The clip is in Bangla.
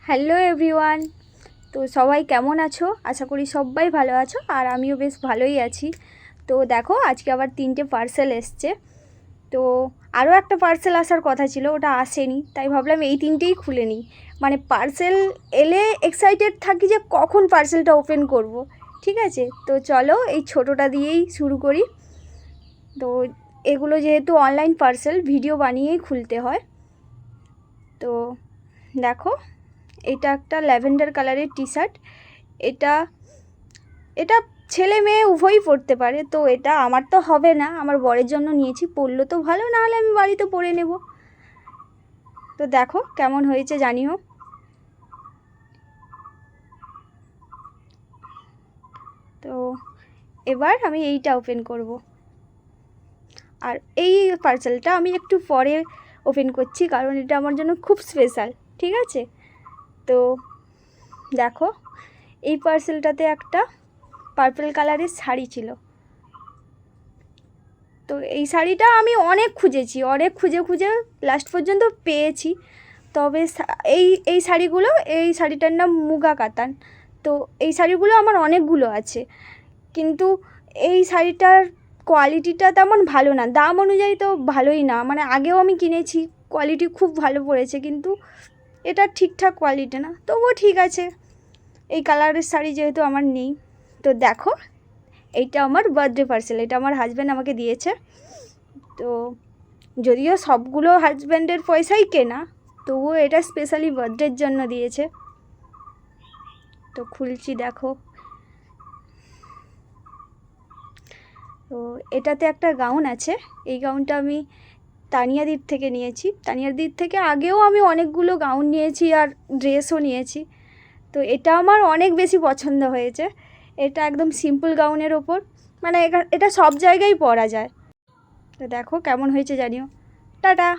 Hello everyone. তো সবাই কেমন আছো? আশা করি সবাই ভালো আছো, আর আমিও বেশ ভালোই আছি। তো দেখো, আজকে আবার 3টে পার্সেল এসছে। তো আরও একটা পার্সেল আসার কথা ছিল, ওটা আসেনি, তাই ভাবলাম এই 3টেই খুলে নিই। মানে পার্সেল এলে এক্সাইটেড থাকি যে কখন পার্সেলটা ওপেন করব। ঠিক আছে, তো চলো এই ছোটোটা দিয়েই শুরু করি। তো এগুলো যেহেতু অনলাইন পার্সেল, ভিডিও বানিয়েই খুলতে হয়। তো দেখো, এটা একটা ল্যাভেন্ডার কালারের টি শার্ট। এটা এটা ছেলে মেয়ে উভয়ই পরতে পারে। তো এটা আমার তো হবে না, আমার বরের জন্য নিয়েছি। পরলো তো ভালো, না হলে আমি বাড়িতে পরে নেব। তো দেখো কেমন হয়েছে জানিও। তো এবার আমি এইটা ওপেন করব। আর এই পার্সেলটা আমি একটু পরে ওপেন করছি, কারণ এটা আমার জন্য খুব স্পেশাল। ঠিক আছে, তো দেখো এই পার্সেলটাতে একটা পার্পল কালারের শাড়ি ছিল। তো এই শাড়িটা আমি অনেক খুঁজেছি, অনেক খুঁজে খুঁজে লাস্ট পর্যন্ত পেয়েছি। তবে এই শাড়িগুলো, এই শাড়িটার নাম মুগা কাতান। তো এই শাড়িগুলো আমার অনেকগুলো আছে, কিন্তু এই শাড়িটার কোয়ালিটিটা তেমন ভালো না। দাম অনুযায়ী তো ভালোই না, মানে আগেও আমি কিনেছি, কোয়ালিটি খুব ভালো পড়েছে, কিন্তু এটা ঠিকঠাক কোয়ালিটি না। তবুও ঠিক আছে, এই কালারের শাড়ি যেহেতু আমার নেই। তো দেখো, এইটা আমার বার্থডে পার্সেল, এটা আমার হাজব্যান্ড আমাকে দিয়েছে। তো যদিও সবগুলো হাজব্যান্ডের পয়সাই কেনা, তবুও এটা স্পেশালি বার্থডের জন্য দিয়েছে। তো খুলছি, দেখো। তো এটাতে একটা গাউন আছে। এই গাউনটা আমি তানিয়াদির থেকে নিয়েছি। তানিয়াদির থেকে আগেও আমি অনেকগুলো গাউন নিয়েছি আর ড্রেসও নিয়েছি। তো এটা আমার অনেক বেশি পছন্দ হয়েছে। এটা একদম সিম্পল গাউনের ওপর, মানে এটা সব জায়গায় পরা যায়। তো দেখো কেমন হয়েছে জানিও। টাটা।